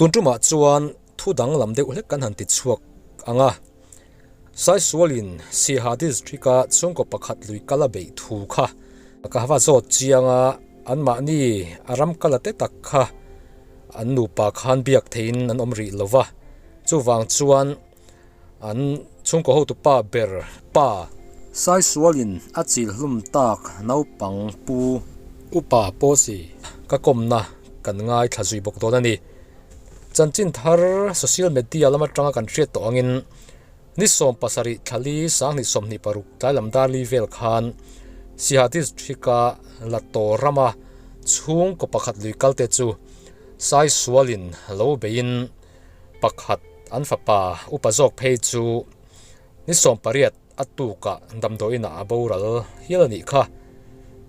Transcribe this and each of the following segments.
ตุนจุมาจวนทุดังลำเดวเล็กกันหันติดชวกอ่ะไซสวลินสีหาดิสทริกาช่วงก็ประคัดลุยกะละเบยถูกค่ะก็ว่าโซเจียงอันมานี่อารมกะละเตตักค่ะอันนูปากฮันเบียกเทนอันอมรีลวะจู่วางจวนอันช่วงก็หูตุป้าเบอร์ป้าไซสวลินอาจิลลุมตากนาวปังปูอุปาโปสีก็กลมนะกันง่ายขจุยบกตัวนั่นนี่จันจินทาร์โซเชียลมีเดียละมาจังกันเชียตัวงินนิสมปัสริทะลีสังนิสมนิปรุกใจลำดาลีเวลคานสิหาดิสทริกาลัตโตรามาช่วงก็ประคัดลุยกัลเตจูไซสวลินโลเบยินประคัดอันฝป่าอุปโภคเพจูนิสมปริยัตอัตุกะดำโดยนาบูรัลเฮลนิค่ะ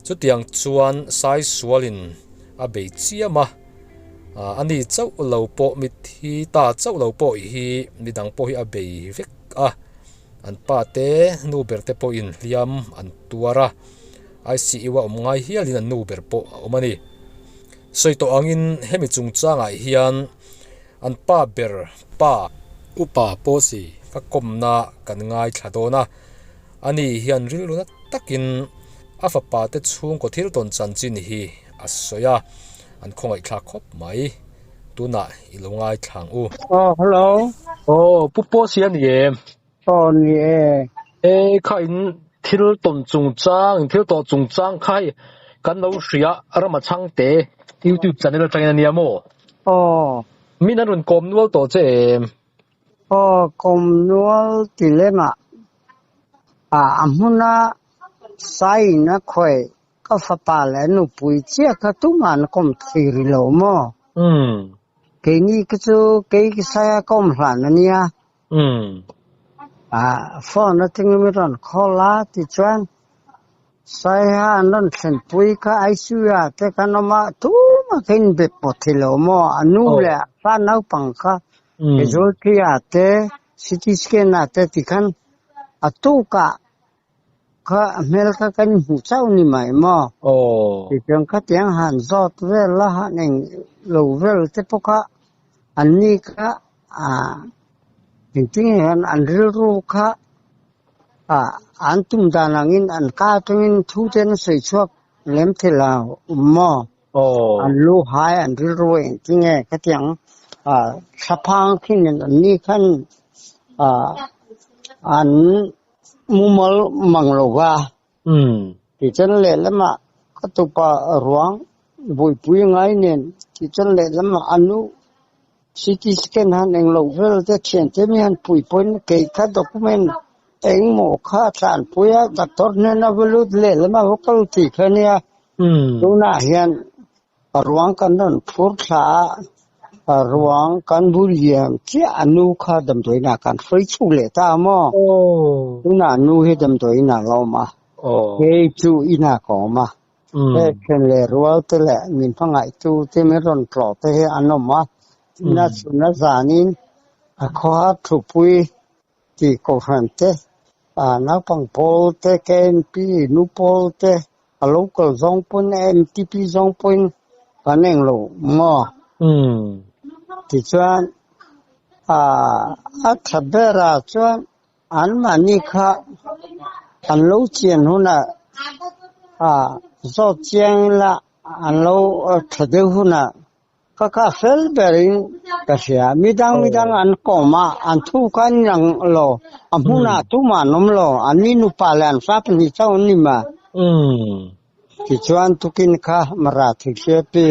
จุดยังจวนไซสวลินอาเบจียมาอันนี้เจ้าเหล่าโปมิทีตาเจ้าเหล่าโปฮีมีดังโปฮีอาเบเวกอันป้าเตนูเบอร์เตโปอินเลียมอันตัวระไอซีว่าอมไงเฮียลินนูเบอร์โปอมันนี่สวยตัวอังินเฮมิจุงจ้างไอเฮียนอันป้าเบอร์ป้าอุปาโปสีก็กลมนากันง่ายขาโดนะอันนี้เฮียนริลุนัตักินอาฟป้าเตช่วงก็ที่ตนจันจินฮีอัสยาอันคงไอคลาคบไหมตัวน่ะอีลงไอทางฮัลโหลปุ๊บโปสีอันนี้นี่ข้าอินที่ตนจุงจ้างที่ตัวจุงจ้างใครกันเราเสียอะไรมาช่างเตะYouTube จะได้เราใจในนี้มั้งมีนั่นรุ่นกลมนัวตัวเจกลมนัวติเลมาอันหุ่นน่ะใส่นะค่อยก็ฝาปาแล้วหนูปุยเจียก็ตุ้มมันกลมสีริโลมั้งเกนี่ก็จะเกยใส่กลมหลานเนี่ยฟอนนั่นถึงมีร้านคอลาที่จวนใส่นั่นเส้นปุยก็ไอซ์ยาแต่กันมาตู้มากินแบบปกติโลมั้งอันนู้นแหละฟ้าหนาวปังค่ะเจ้าที่อาเตซิตี้สแกนอาเตที่กันตู้ก็เมลก็กันหูเจ้านี่ไหมมั้งที่จังก็เตียงหันจอดเวลาหันเองโลเวลแต่พวกอันนี้ก็จริงๆอันรู้ค่ะอันตุ้มดานังินอันก้าตุ้งทุเจนใส่ชวกเล็มที่ลาวมั้งอันรู้หายอันรู้เองจริงๆก็เตียงสะพานขึ้นอันนี้ขั้นอันมุมมังโลกาที่ฉันเล่นแล้วมาก็ตุปารวงบุยไงเนี่ยที่ฉันเล่นแล้วมาอันนู้ซิตี้สแกนหันเองโลกเวลจะเขียนจะมีหันปุยเกี่ยวกับด็อกเมนต์เองโมค่าสารปุยดักตอร์เนี่ยนะเวลุเล่นแล้วมาเขาตีแค่เนี้ยดูน่าเห็นรวงกันนั่นพูดรวงกันบุรีที่อนุค่าดำตัวนักการไฟชูเลต้ามั้งดูน่านูให้ดำตัวนักเรามาเฮ้ยจูอินาของมาเช่นเลยรัวตัวแหละมินพังไอจูที่ไม่ร้อนปลอดแต่ให้อันนั้นมาน่าสุนัขจานินข้าทุปุยที่โคหันเตนักปังโพเตเกนปีนูโพเตลูกก็จงปุ่นMTPจงปุ่นกันเองโลมั้งที่จวนถ้าเบราจวนอันมันนี่ค่ะอันลูกเชียนหุ่นจอดเชียงละอันลูกถ้าเดือหุ่นก็เฟลเบริงก็เสียมีดังอันก็มาอันทุกันยังโลอันหุ่นทุมานมโลอันนี้นุปาลันฟ้าเป็นเจ้านี่มาที่จวนทุกินค่ะมาราธิเชียปี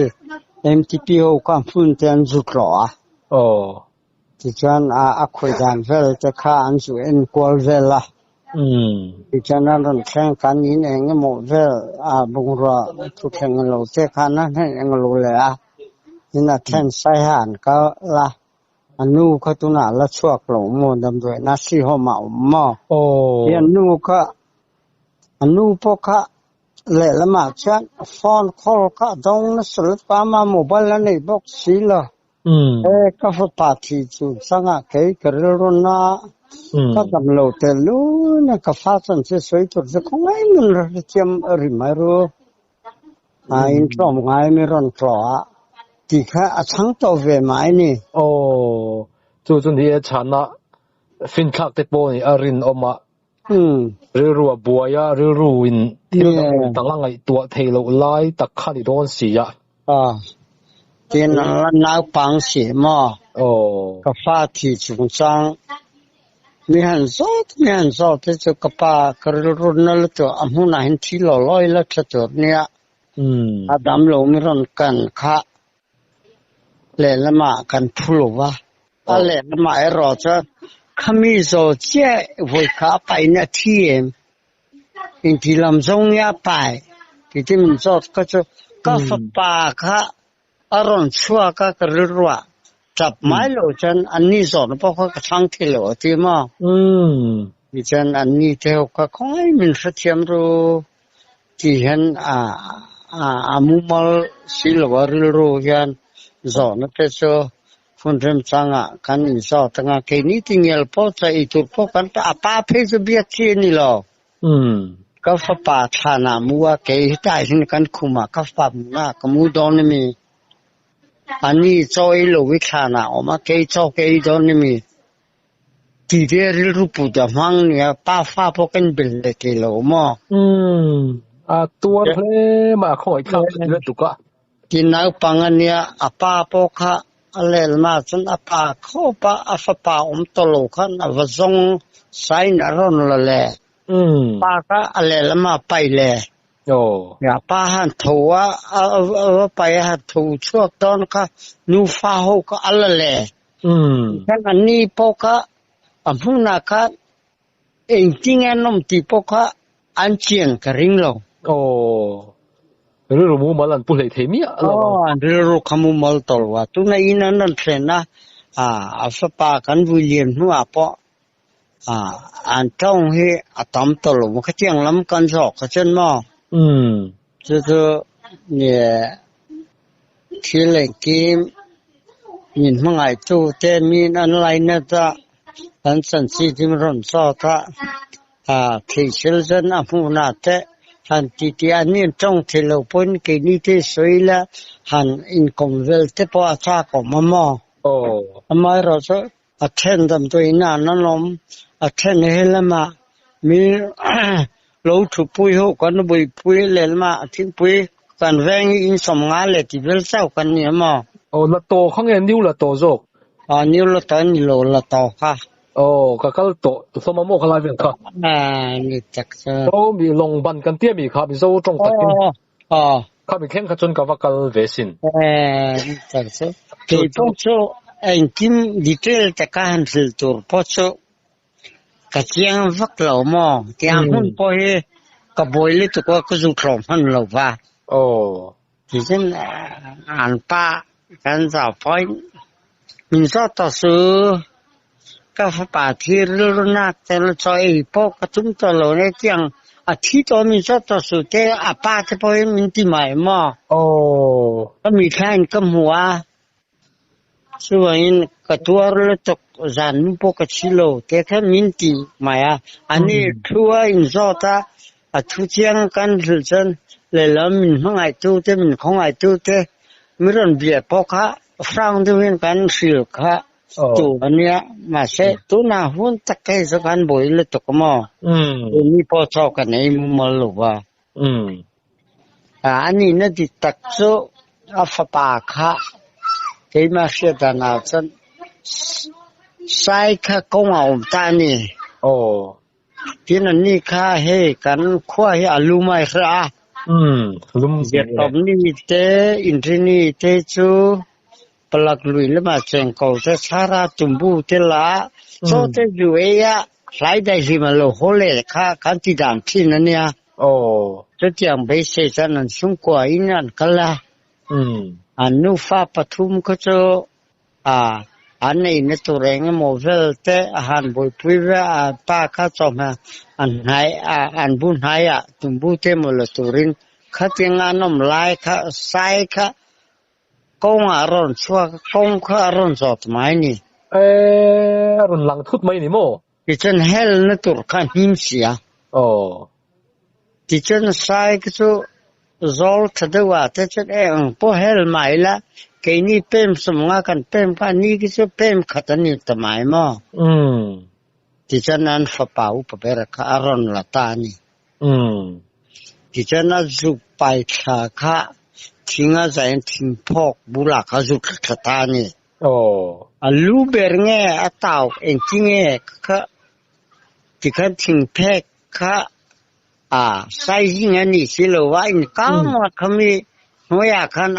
MTP โอคัมฟุนเตียนจุกหล่อที่จวนคุยกันเวลจะข้าอันสุเอ็นกวลเวลที่จวนนั้นแข่งกันยินเองหมดเวลบุงรัวทุกแข่งกันเราเจ้าข้านั้นให้เองรู้เลยนี่น่ะแข่งใส่หันก็ละอันนู้ก็ตัวน่ะละชั่วกลงโมดำด้วยน่าสิหัวเมาที่อันนู้ก็อันนู้พวกเขาเล่ละมาฉันฟอนคอลก็ต้องสลับปามาโมบายแล้วในบ็อกซี่ละก็ฝปาที่จูสังเกตกระโดดน่ะก็ดำโลเตลูนะก็ฟ้าสันเสสวยตัวจะคงไงมันเทียมริมารูอินทรอมไงไม่ร้อนคลอ ที่ค่ะทั้งตัวเวไม้นี่จู่ๆนี่ฉันน่ะฟินคักเตโปนี่อรินออกมารัวบัวยะรัววินที่ตั้งหลังไอ้ตัวเทโลไล่ตักขัดโดนเสียที่นักปังเสียมาก็ฟ้าที่สูงจังมีหันโซที่จะกปากระรุนนั่นตัวอำนาจเห็นที่ลอยแล้วตัวเนี่ยอาดำลงมีรอนกันค่ะเลยละมากันพูดว่าอะไรละมาไอ้รอจะขมิโซเจ้ไว้ขาไปนาทีอินที่ลำทรงยาไปที่มันโซก็จะก็ฝปาค่ะอารมณ์ชั่วก็กระรัวจับไม้โลจันอันนี้สอนเพราะเขาทั้งที่โลที่มาดิฉันอันนี้เท่าก็คงให้มันเสียมรู้ที่เห็นมุมมองสิลวาริโรยันสอนเพื่อจะfunrem sanga kan insa tanga ke ni tingel po cha itur po kan apa phe je biat che ni lo ka fa pa thana muwa ke tai sin kan khuma ka fa na ka mu don ni mi ani choi lo wi thana oma ke cho ke don ni mi ti de ril ru pu da mang ni pa fa po kan bil le ke lo moตัวเพลมาขอยทับเลยตุกะกินเอาปังอันเนี้ยapa po kha alel ma chun apa khopa afapa tolo khan awazong sain aron le pa ka alel ma pai le ya pa han thowa pa ha thu chuak ton ka nu fa ho ka alale kan ani po ka amhuna ka engting anom ti po ka an chiang ka ring lo ru mu malan pu le themi ru khamu mal tolwa tu na inan nan trena afapa kan William nu apo an tong he atam tolo mo khachiang lam kan jok ka chen mo chu ne thile kim nin mangai tu te min an lai na ta an san si dim ron so ta thi children apu na te han ti ani trong thelo pon ke ni te soila han income wel te po acha ko mamo amai ro so attend them to ina nanom attend helama mi lo thu pui ho kan bui pui lelma thin pui kan veng in som nga le ti vel sau kan ni ma la to khang en niu la to jok niu la tan ni lo la to kha ka kal to so ma mo khala ven kha ni tak sa mi long ban kan tie mi kha bi zo tong takin kha mi khen kha chun ka wakal ve sin ni tak sa ke to so en kim detail ta ka han sil tur po so ka chiang vak lo mo tiang hun po he ka boile to ko zu krom han lo wa ti chen an pa kan za point min so to su ka fa pa thi ru na te lo choi po ka tum to lo ne tiang a thi to min so to su te a pa te po min ti mai mo ka mi khan ka muwa suwain ka tuar le to zan nu po ka chilo te kha min ti maya ani thua in zo ta a thu chiang kan hl chen le lam min hangai tu te min khongai tu te mi ron bia po kha frang tu hin kan sil kha tu ania ma se tu na hun tak kai zo kan boi le to mo ni po cho ka nei mu mo lo wa ani na di tak zo a fa pa kha ke ma se ta na chen sai kha kong au ta ni tin ani kha he kan khwa he alu mai kha lum je tom ni te intrini te chu palak lui le ma cheng ko se sara tumbu te la so te ju ya sai dai ji ma lo hole kha kan ti dan thin ania che tiang be se chan an sung kwa in an kala anu fa pathum ko cho an nei ne to reng mo vel te han boi pui ve pa kha chom ha an hai an bun hai tumbu te mo lo turin kha tiang anom lai kha sai kha kong aron chua kong kha aron zot mai ni ron lang thut mai ni mo ti chen hel na tur khan him sia ti chen sai ku zol thadawa te chen po hel mai la cái ni pem semua kan pem kan ni kisu pem kata ni tamai mo ti chanan fa pau pa pera ka aron lata ni ti chana zu pai kha kha thinga zain thing phok bula kha zu khata ni alu bernge atau engkinge kha ti kan thing phek kha sizing ani silo wa in ka ma khami noya khan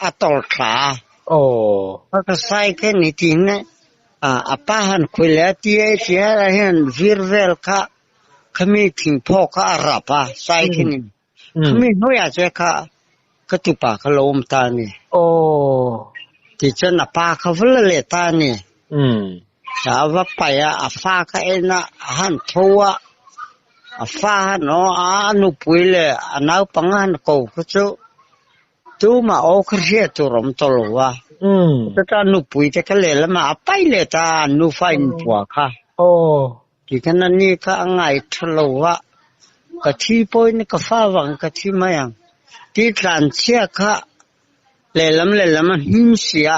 atol kha ka sai ke ni tin ne apahan khule ti hen virvel kha khami thing phok kha arapa sai ke ni khami noya che kha katupa khalom ta ni ti chana pa kha vle ta ni wa pa ya afa ka ena han thowa afa no anu puile anau pangan ko chu tu ma o khre tu rom tolwa ta nu pui te kale la ma pai le ta nu fain pwa kha ki kana ni ka angai thlowa ka thi poi ni ka fa wang ka thi mayang ti tlan chia kha le lam hin sia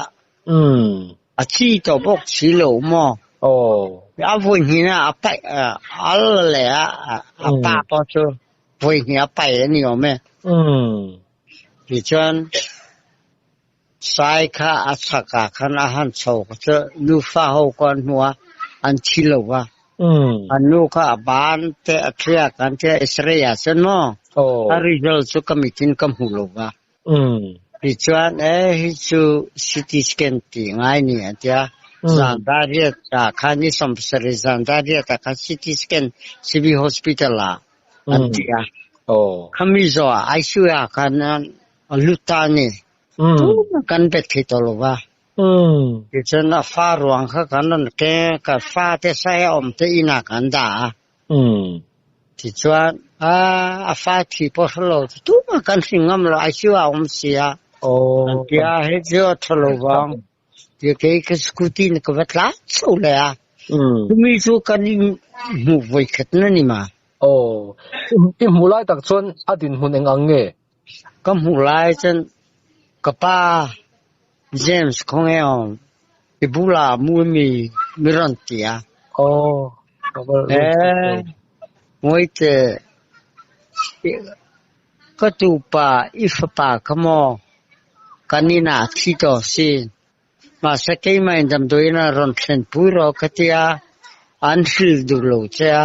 a chi to bok chi lo mo a voi ni na a pai al le a pa po chu voi ni a pai ni o me ti chan sai kha a saka khana han chho ka nu fa ho kon hua an chi lo wa an nu kha ban te athia kan te israya sen mo a result chu committee kam hu lo wa ti chan hi chu CT scan ti ngai ni atia zandaria ta khani samsari zandaria ta ka CT scan CB hospital la antia khami zo ICU ya kan lutani kan bet thitolwa ti chana fa ruang kha kanan ke ka fa te sai om te ina kan da ti chuan a fa thi po hlo tu ma kan singam lo ICU om sia antia he jo tholowang ti ke ka scooty ni ka vatla chole a mi chu kan mu voi khat na ni ma i mulai tak chon adin hun engang nge ka mulai chen ka pa James Kongeo ibula muimi mirantia moite ka tu pa ifpa kamo kanina thito sin ma sakei mai dam doina ron thlen puro katia anfil dulo cha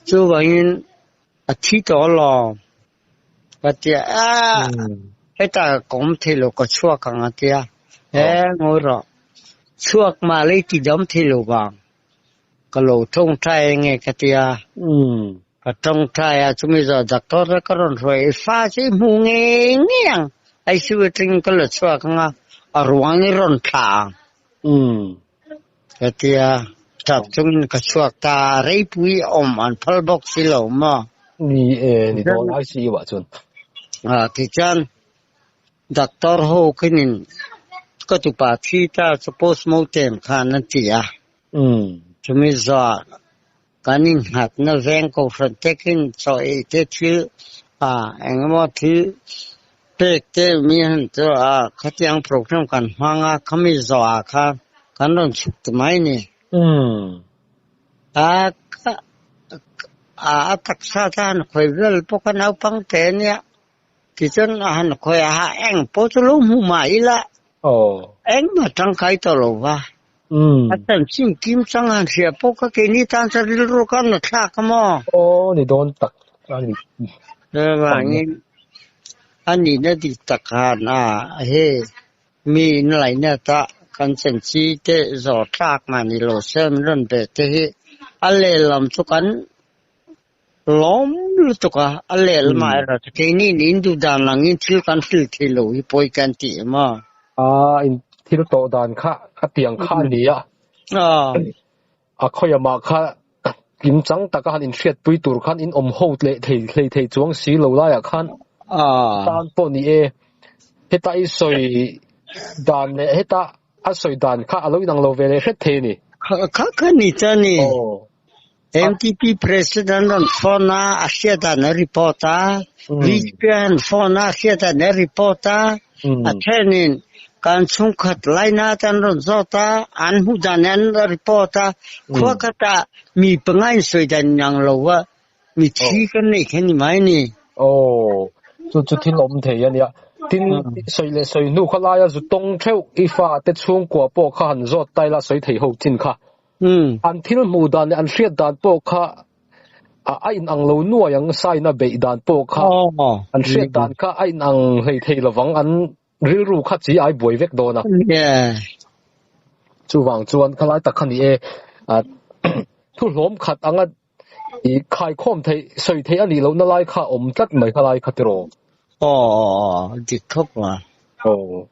chu wain a thito lo katia eta kom thelo ko chua kang atia ngoi ro chuak ma le ti dom thelo bang ka lo thong thai nge katia ka thong thai a chumi zo doctor ka ron roi fa chi mu nge ngiang ai su ting ka lo chua kang a ruang ni ron thang katia tap chung ka chuak ta rei pui om an phal bok si lo ma ni do ai si wa chun ti chan doctor ho kinin ka tu pa thi ta suppose mo tem khan ti a chumi za kanin hat na veng ko fran tekin so e te thi engmo thi pek te mi han to khatyang program kan hanga khami za kha kanon chuk mai ni taksa tan khoi vel pokanau pang te nya kichen han khoi eng po chulu mu mai la eng ma tang kai to lo wa atan sim kim sang han sia po ka ke ni tan sa ril ro kan na thak mo ni don tak ani wa ni ani na di takana he mi nai na ta kan chen chi te zo thak ma ni lo sem ron be te hi ale lam chu kan lom lu to ka ale ma ra te ni indu dan lang in thil kan fil thilo hi poi kan ti ma in thil to dan kha atiang kha ni a khoya ma kha kim chang taka han in fiat pui tur khan in om ho le thei chuang si lo la ya khan tan po ni heta I soi dan le heta a soi dan kha alo inang lo vele het the ni kha ni cha ni MTP president on phone asia da na reporta VPN phone asia da na reporta แค่นี้การสงขัดไล่นาจันรอนซอตาอันหูจานันรีพอร์ตขวากตามีปัญหาสวยจันยังเราว่ามีที่กันนี่แค่นี้ไหมนี่จุดที่ลมเทียเนี่ยtin soi le soi nu khala ya zu tong theu ifa te chung kwa po khan zot tai la soi thei ho tin kha an thil mu dan an hriat dan po kha a in ang lo nu yang sai na be dan po kha an hriat dan kha a in ang hlei thei lawang an ril ru kha chi ai boi vek do na chu wang chuan khala ta khani thu hlom khat anga i khai khom thei soi thei ani lo na lai kha om tat mai khalai khatiroดิครบว่า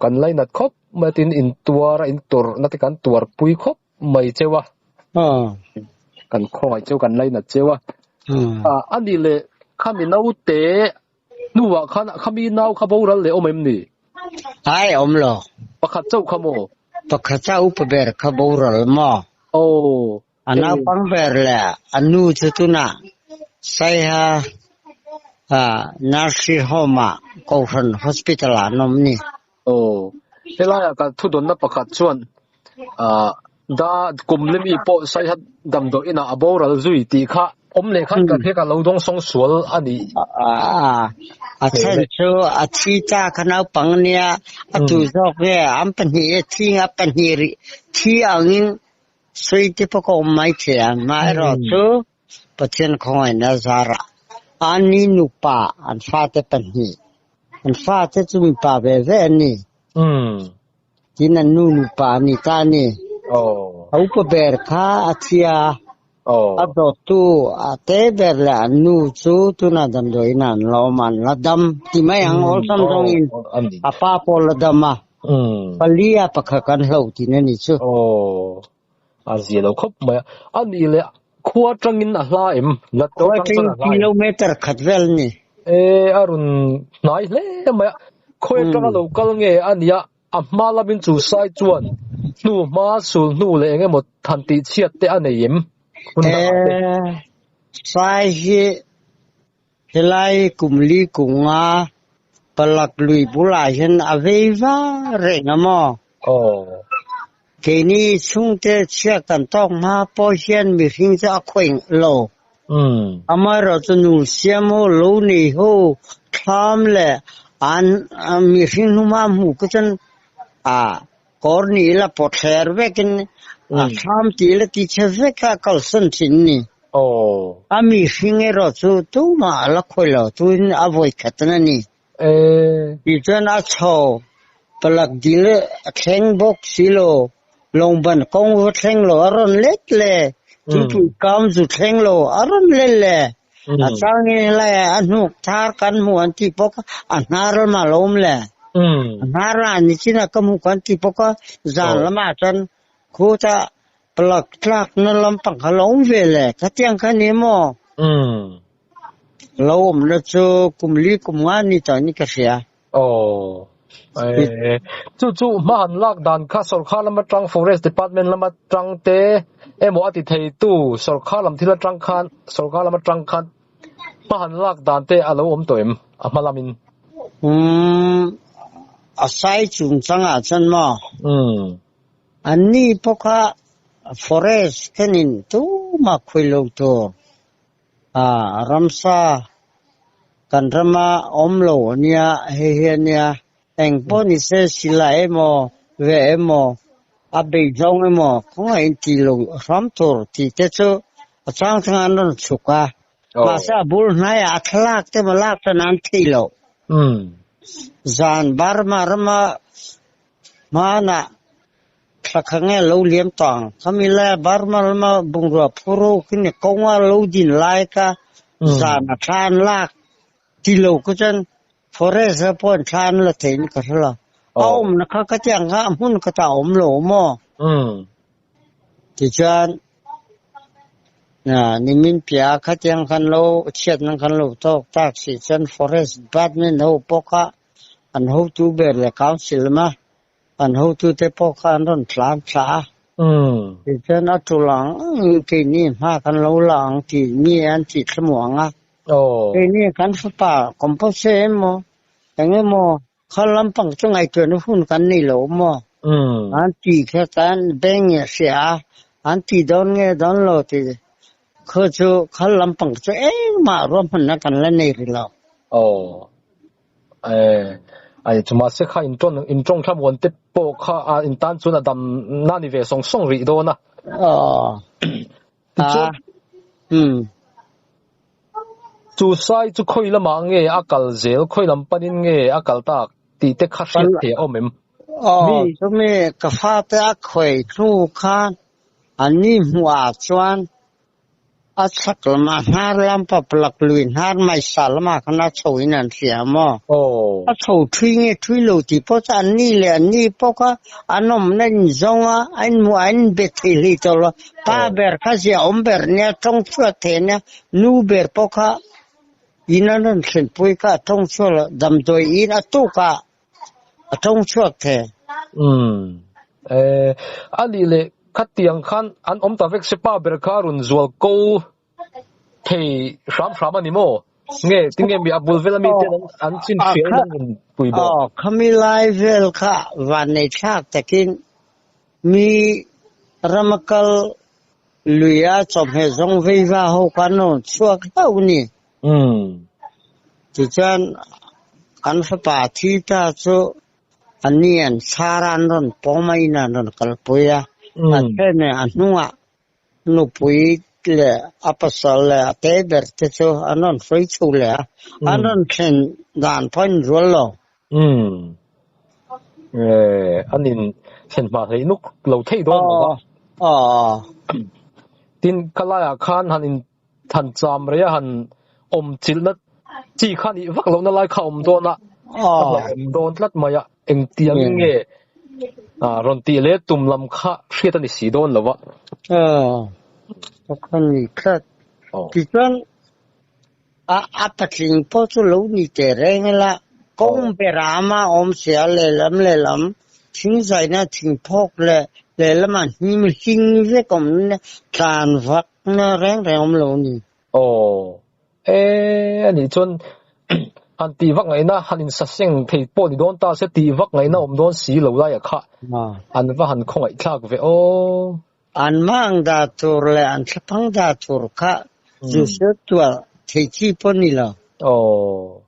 กันไล่นัดครบมาตินอินตัวอินตัวนัดกันตัวปุยครบไม่เจ้าวะกันคอยเจ้ากันไล่นัดเจ้าวะอันนี้เลยข้ามีน้าเตะนัวข้ามีน้าข้าบูรันเลยอมเอ็มนี่ไอ้อมหรอปะขัดเจ้าข้าโมปะขัดเจ้าอุปเบรข้าบูรันมาอันนั้นปังเบรแหละอันนู้จุตุนะใส่ฮะnursing home Cochrane hospital นมนี่เวลาก็ทุดนนะประกาศชวนดากลุ่มเลยมีโปใส่ฮัดดำโดอินะอโบรัลจุยตีค่ะอมเลยคันกับเฮกะเราต้องส่งสวลอันนี้เช่นชัวที่จ้าคณะปังเนี่ยตุจอกเนี่ยอันเป็นเหตุที่อันเป็นเหตุที่อันนี้สวยที่พวกอมไม่เชื่อไม่รอชัวประเทศของไอ้นาซาระอันนี้นุปะอันฟาเตเป็นหีอันฟาเตจุมปะเบเวนี่ที่นั่นนุปะนี่ตานี่อุปเบรคาอาทิยาอัดตูอาเตเบรละนูจูตุนาดัมโดยนันลอมันละดัมที่ไม่ยังออซัมตรงอินอาปาโปละดัมมาปลียปะขะกันเหลาที่นั่นนี่ชูอาเซียเราครบไหมอันนี้เลยขัวจังอินอะไรนัดตัวจังกิโลเมตรขัดเวลนี่อรุณนายเลยไหมขัวจังเราก็เงี้ยอันนี้อ่ะมาลาบินจูไซจวนนูมาสูนูเลยไงหมดทันทีเชียดแต่อันไหนยิ้มไซเฮลัยกุมลีกุงาปลักลุยบุลาเห็นอเววาเรงมอเกนี่ช่วงเตเชียกันต้องมาปอเชียนมีหิงจะควิ่งโลอามาเราจะนูเสียมโลนี่โหทำเลยอันมีหิงนุมาหมู่ก็จนก่อนนี้ละปอดแหรเวกินทำทีละที่เชฟเก็กลสันสินนี่มีหิงเราจะตัวมาละคุยเราตัวนี้เอาไว้ขัดนั่นนี่อีจนอาชาวปลักดีเลยแข่งบ็อกซิโลลงบันกงวัดแข่งโลอรอนเล็กเลยจุดกำจุดแข่งโลอรอนเล็กเลยอาจารย์นี่แหละอันนุกทาร์กันหมู่อันที่พวกอันนาร์มาล้มเลยนาร์อันนี้ที่นักหมู่กันที่พวกจานละมาจนคู่จะปลักลักนั่นลำปังขล้มเวเลยถ้าเที่ยงคันนี้มั้งล้มแล้วจะกุมลีกุมงานนี่ตอนนี้ก็เสียจู่ๆมาหันลากดันข้าสุรข้าลำมาจัง forest department ลำมาจังเตหมออติเทยตู้สุรข้าลำที่ละจังคันสุรข้าลำมาจังคันมาหันลากดันเตอาลูอมตัวมาลามินอาศัยจุนจังจันมาอันนี้พวกforest แค่นี้ตู้มาคุยลงตัวรัมซากันรมาอมโลเนี่ยเฮียเนี่ยเองพอนี่เสียสิลาโมเวโมอาเบจงโมคงไอ้ที่ลงรัมตัวที่เจ้าช่างทางนั้นสุกมาซาบุลนายอัคลากเต็มลากนั้นที่โลจานบาร์มารมานะสักครั้งเราเลี้ยงตังคำนี้แหละบาร์มาบุงรัวพูรุกินกงว่าเราดินไล่ก็จานทานลากที่โลก็จันforest พอนทานละเถินก็ทะละอ้อมนะคะก็จังหาหุ่นก็ตาอมโหลมอที่จันนี่มินเปียก็จังคันโลเชียดนังคันโลตอกตากสิจัน forest department เฮาปอกอันเฮาตูเบรle council มาอันเฮาตูเตปอกอันนั้นสามสาที่จันอัตุลังที่นี่มาคันโลหลังที่มีอันที่สมองนี่กันฝป่าคอมโพเซมอย่างเงี้ย เขาลำปังจังไงตัวนู้นกันนี่หลมอ่ะอันที่แค่การแบ่งเสียอันที่โดนเงี้ยโดนโลที่เขาลำปังจะมารวมพันกันแล้วนี่หรือเปล่าไอ้จุมาเสกข้าอินจงทำวันติดโปข้าอินตันจุนดำนั่นนี่เวส่งรีโดนะจูไซจูคุยละมังเงอากาลเซลคุยลำปันเงอากาลตากตีเตคัดเสียเทอมิมมีก็มีกาแฟแต่คุยทูข้าอันนี้หัวจวนอาสักละมาหาลำปับหลักลุยหาไม่สาลมาขนาดช่วยนั่นเสียมั้งอาช่วยทุยโลที่พอจะอันนี้เลยอันนี้พอก็อันนั้นนั่นจงอ่ะอันมัวอันเบ็ดที่ลิตรป้าเบอร์ข้าเสียเบอร์เนี่ยต้องช่วยเทเนี่ยนูเบอร์พอก็อินนั้นเห็นปุยก็ต้องช่วยดำตัวอินอัตุก็ต้องช่วยเทอันนี้เลยคัดเตียงขันอันตาเวกสิป้าเบรคารุนจวลกูเทสามอันนี้โม่เงี้ยถึงเงี้ยมีอับดุลเวลามีเตนอันชินเฟียนั่นปุยบอกเขามีไลฟ์เวลค่ะวันในชาติแต่กินมีรำมักลลุยอาจอมเหตุงวิวาหกันโน่ชัวร์เท่านี้ที่ฉันอันฝาที่ตาจูอันนี้อันสารันนปอไม่นานนกลปุยอันนี้อันนู้นุปุยเลยอัปสลเลยเตเบอร์เตจูอันนั้นฟรีชูเลยอันนั้นเช่นด่านพันรัวโลอันนี้เช่นมาให้นุกเราเที่ยวดินขลายอาคารหันทันจามเรียหันจิลนัดจีขันอีวักเรานั่นไล่ข่าวโดนละโดนลัดมาอ่ะเอ็งเตียงเงี้ยรอนตีเล่ตุ่มลำข้าเชื่อตันสีโดนหรอวะทุกคนนี่ครับที่ฉันตัดสินพอจะรู้นี่เจริญละกงเปรามาเสียเลยลำทิ้งใจนะทิ้งพกเลยละมันนี่มันทิ้งเรื่องของเนี่ยการฟักน่ะแรงรู้นี่อันนี้จนอันตีวักไงนะหันอินสัเซงที่ปอดีโดนตาเสตีวักไงนะโดนสีเหลวได้อะค่ะอันว่าหันคงไอ้ข้าก็เวอันมังดาตูร์เลยอันสปังดาตูร์ค่ะจุดสุดตัวที่จีปนี่ล่ะ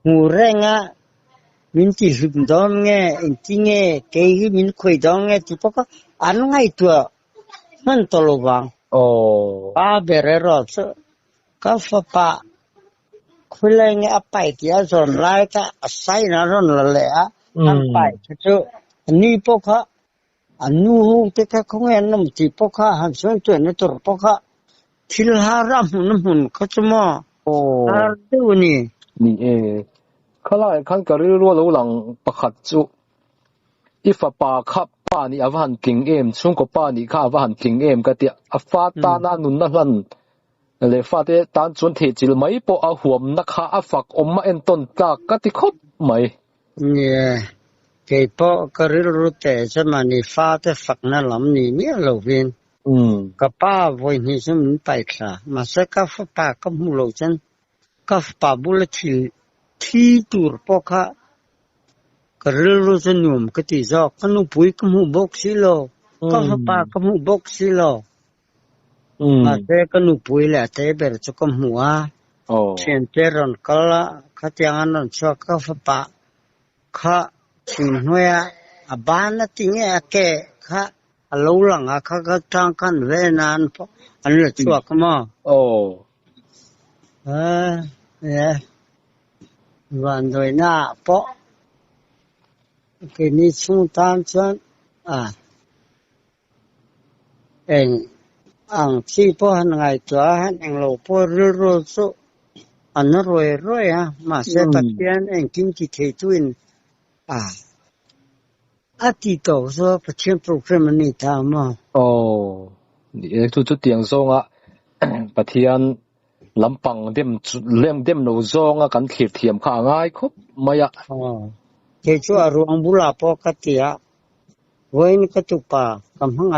หูแรงอ่ะมินที่สุดดองเงี้ยจริงเงี้ยเกี่ยมินคุยดองเงี้ยที่พวกอันไงตัวมันตลบังป้าเบรรอดก็ฟ้าคุยเลยเงี้ยไปที่อาจารย์ไล่ก็ใส่น่าร้อนเลยอ่ะอันไปจุดนี่พวกอันนู้นที่เขาคงเห็นน้ำที่พวกหันส่วนตัวนี่ตัวพวกทิลหารำหุ่นเขาจะมาดูนี่ข้าไล่ขันกระรื้อรัวหลังประคัดจุอีฟ้าป่าขับป่านี่อาวันกิงช่วงกับป่านี่ข้าอาวันกิงก็เดียฟ้าตาหน้านุ่นนั่นเลยฟ้าเตตานจนเทจิลไม่ปอหัวมนักข้าฝักมาเอ็นต้นตากกติคบไหมเนี่ยเกี่ยปอกระรู้แต่จะมานี่ฟ้าแต่ฝักนั่นลำนี่เนี่ยเราเวียนกับป้าวันนี้ฉันไปค่ะมาสักกับป้ากับมูลฉันกับป้าบุลที่ตัวปอกค่ะกระรู้ฉันหนุ่มก็ที่จอกขนมปุยกับหูบกสิโลกับป้ากับหูบกสิโลมาเจอกันหนุ่มปุยแหละเจอเบอร์จะกับหัวเช่นเจอรอนก็ละข้าเตียงนั้นชอบกับป้าข้าชินหัวบ้านนั่นที่เนี่ยแก่ข้าลูหลังข้าก็จ้างกันเวนานพออันนี้ชัวร์ก็มาเนี่ยวันโดยหน้าพอคืนนี้ช่วงตามฉันเองที่พอหันไงตัวหันเองเราพอรู้สุอันนั้นรวยฮะมาเสพเทียนเองกินที่เทตุนอาทิตย์ต่อสู้ประเทศโปรแกรมนี้ทำมานี่ทุกเตียงซองประเทศลำปังเต็มโนซองกันเขียดเทียมข้าง่ายครบไม่อะเจ้าชัวรวงบุลาปกติวันก็ตุปากำหัง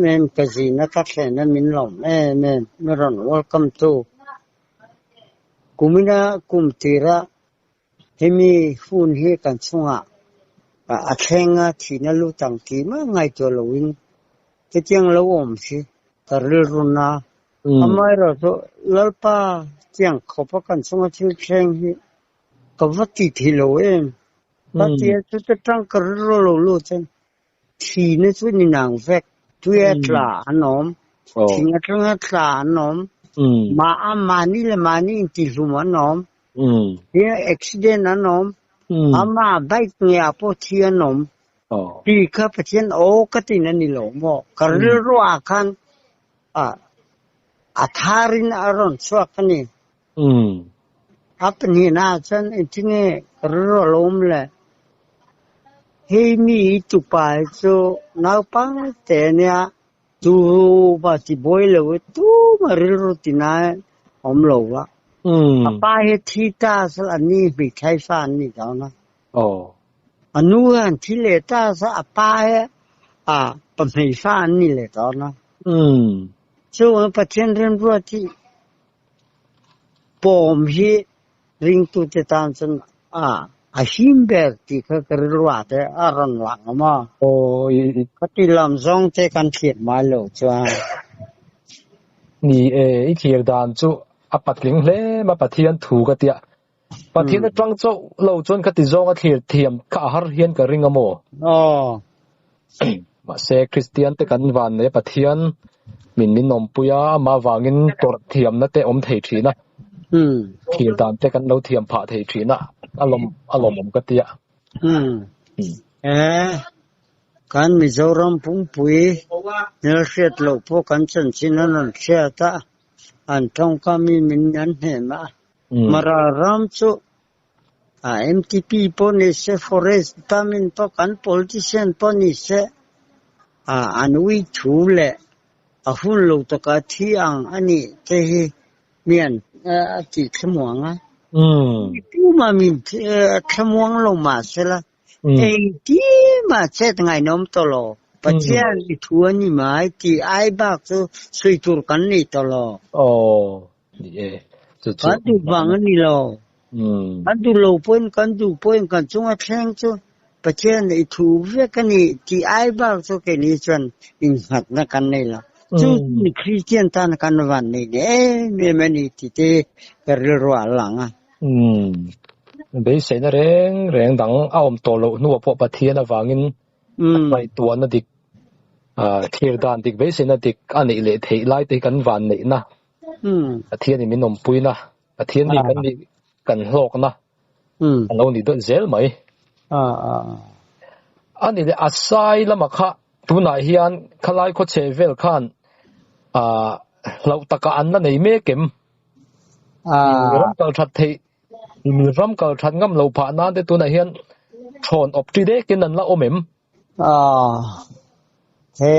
เมนกษีนักเสนมินลมเมนเมรอน welcome to กุมินากุมตีระเฮมีฝุ่นเฮกันช่วง a thenga thina lu tang ti ma ngai to loin ke chang lo om si karruna amai ro to lalpa chang khopa kan sunga chu thleng hi kawati thilo em patia chu tang karro lo lu chen thi ne chu ni nang vek tuya tla anom thinga tanga tla anom ma amani le mani ti lu anom dia accident anom ama bike nya po thi anom ti kha patien o katin ani lo mo karro akan atharin aron swakani apni na chan itine karro lom le he mi tu pa so na pa te nya tu ba ti boile we tu mariro tina om lo wa apa he thita sal ani bi khai fa ni da na anu an thi le ta sa apa he pa mai fa ni le da na so pa chen ren ro ti pom hi ring tu te tan san himber ti kha karwa te aran lang ma pati lam zong te kan thiet mai lo chwa ni I thir dan chu apatling hle ma pathian thu ka tia pathian atang chu lo chon khati zong a thir thiam kha har hian ka ring amo ma se christian te kan van ne pathian min nom puya ma wangin tor thiam na te om thei thina thir dan te kan lo thiam pha thei thina alom ka tia kan Mizoram pungpui nel set lo po kan chen chinan cheta an thong kami min an he ma mara ram chu MTP po ni se forest tamin po kan politician po ni se anui thule hun lo to ka thiang ani te hi mian ti khmuanga tu ma min khmuang lo ma se la ti ma chet ngai nom to lo pachia ni thua ni mai ti ai bak so sui tur kan ni to lo ni chu kan tu bang ni lo kan tu lo poin kan chunga thleng chu pachia ni thu ve kan ni ti ai bak so ke ni chon in hat na kan nei la chu ni christian tan kan wan ni me me ni ti te per ro lang be se na reng dang aom to lo nu po pathian awangin mai tuan na dik thir dan dik be se na dik ani le thei lai te kan van nei na pathian ni minom puina pathian ni kan hlok na alo ni do zel mai ani le asai lama kha tuna hian khalai kho chevel khan lo taka an na nei me kem ram kal that thei mi ram kal that ngam lo pha na de tuna hian thon op ti de ken an la omem he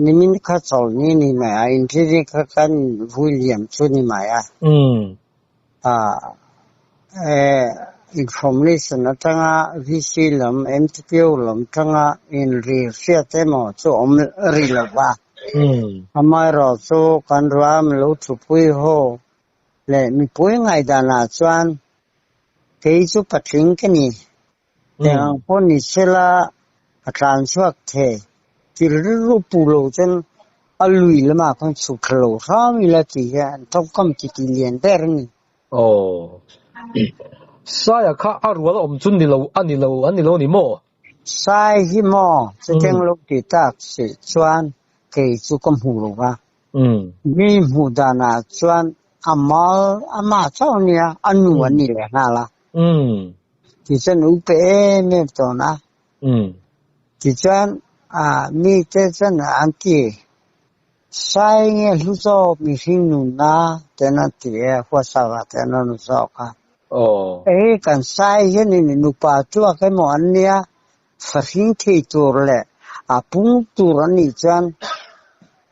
ni min kha chol ni ma in thi kha kan William chu ni ma information atanga VC lam MTPO lam tanga in real te mo chu om ri la ba amai ro chu kan ram lo thu pui ho le mi pui ngai da na chuan ke chu patling ke ni yang pon ni sela atran chuak the ti ru pu lo chen alui lama kan chu khlo ra mi la ti ya thom kam ti ti lien ber ni saya kha arwal om chun ni lo ani lo ni mo sai hi mo se teng lo ti tak se chuan ke chu kam hu lo wa mi hu da na chuan ama chau nia anu ani le na la ti chen u pe me to na ti chuan mi te chen an ti sai nge lu zo mi hin nu na te na ti ho sa wa te na nu zo ka kan sai ye ni nu pa chu ka mo an nia fa hin thi tur le pung tur ani chan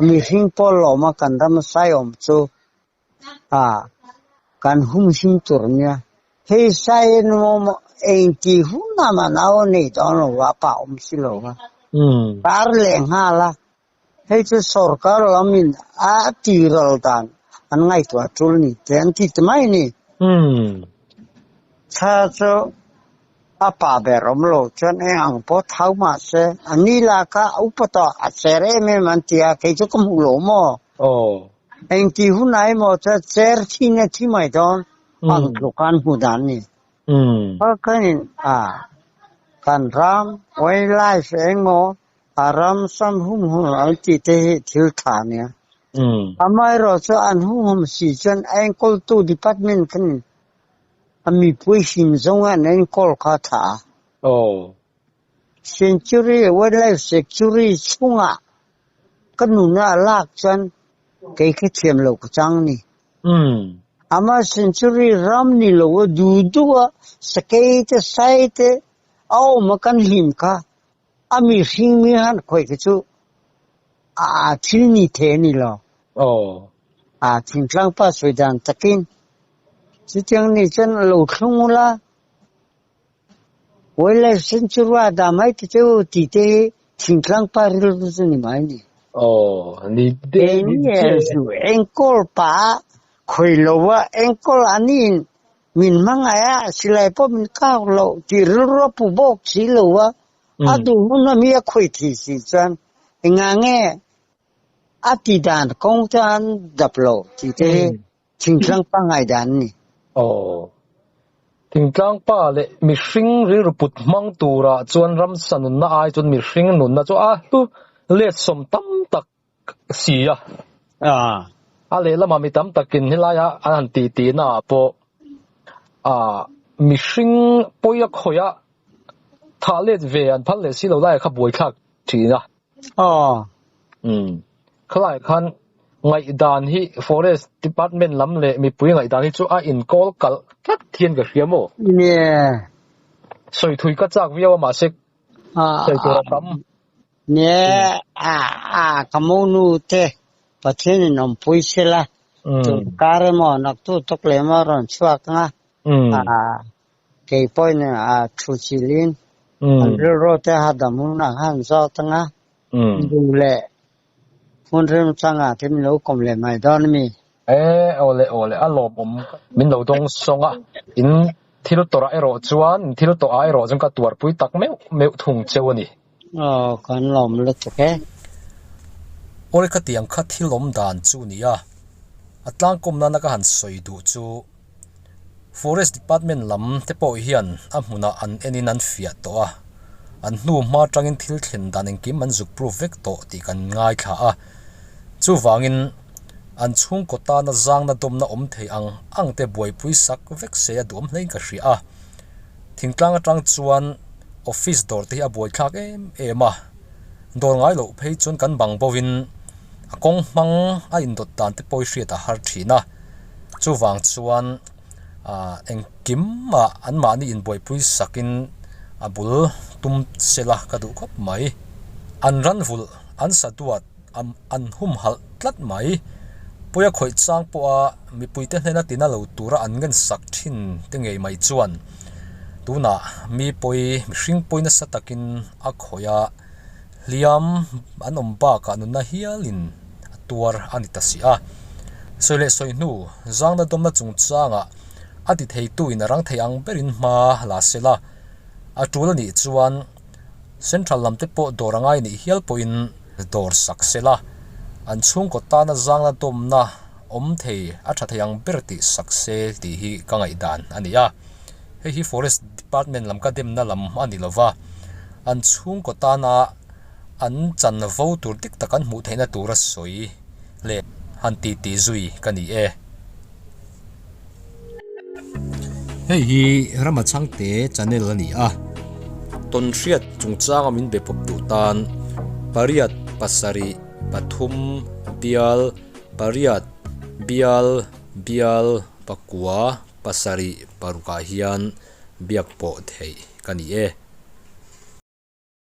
mi hin po lo ma kan dam sai om chu kan hum hin tur nia he sai no en ti hu na ma na o ni to no wa pa om si lo ma par le ha la he chu sarkar lamin ti ral dan an ngai to tul ni ten ti mai ni cha cho apa beromlo chon ang po thau ma se anila ka upato asere me mantia ke jukum lo mo eng ti hunai mo cha cher thi ne thi mai don ang dukan hudan ni kan kan ram wildlife eng mo aram sam hum al ti te thil tha ne amai ro cho an hum si chen eng kol tu department kan ami pui sim zonga nen kol kha tha century wildlife security chunga kanuna lak chan ke ke thiam lo chang ni ama century ram ni lo du du skate site au makan lim ka ami sing mi han khoi ke chu thil ni the ni lo thing tlang pa soidan takin chiang ni chen lo khung la wildlife century da mai ti chu ti te thing tlang pa ri lu ni mai ni ni de ni engkol pa khoi lo wa engkol anin min mangaya silai po min ka lo ti ro pu bok si lo wa adu na mi khoi thi si chan ngange ati dan kong chan daplo ti te thing tlang pa ngai dan ni thing tlang pa le mi hring ri ruput mang tura chuan ram sanun na ai chun mi hring nun na chu tu le som tam tak sia ale lama mi tam takin hilaya an ti na po mi hring poya khoya thalet ve an phal le si lo lai kha boi khak thina khlai khan ngai dan hi forest department lam le mi pui ngai dan hi chu in call kal kat thien ga hriamo soi thui ka chak viawa ma se sei to tam kamonu te pathen nom pui sela to kare mo nak tu tok le ma ron chuak nga ke poi ne thu chilin ro te hadamun na han zo tanga du le phun rem changa te mi lo kom le mai don mi ole alom min lo dong songa in thilu tora ero chuan thilu to ai ro jang ka tuar pui tak meu thung chewani kan lom le to ke ore ka tiang kha thilom dan chu nia atlang kom na ka han soi du chu forest department lam te po hian a hmuna an enin an fia to an nu ma tangin thil thlen dan eng kim an zuk proof vek to ti kan ngai kha chu wangin an chung ko ta na zang na dom na om thei ang te boi pui sak vek se adom hlein ka hria thingtlang atang chuan office door te a boi khak ema dor ngai lo phei chun kan bang bowin akong mang a in dot tan te poi hria ta har thina chu wang chuan eng kim ma an ma ni in boi pui sakin abul tum sela ka du khop mai an ran vul an satuat an hum hal tlat mai poya khoi chang po mi puite hlena tina lo tura an ngan sak thin te ngei mai chuan tuna mi poi hring poina satakin a khoya liam an omba ka nu na hialin tuar ani tasia soile soinu zangna domna chung changa ati thei tu in rang theiang berin ma la sela atulani chuan central lamte po dorangai ni hial poin dor saksela an chung ko ta na zangna domna om thei a tha theiang berti sakse ti hi kangai dan ania hi forest department lam ka dem na lam ani lova an chung ko ta na an chan vo tur tik takan mu theina tura soi le han ti zui kani hi ramachang te channel ani ton hriat chungchang amin be pop tu tan pariat pasari pathum bial pariat bial pakua pasari paruka hian biak po thei kani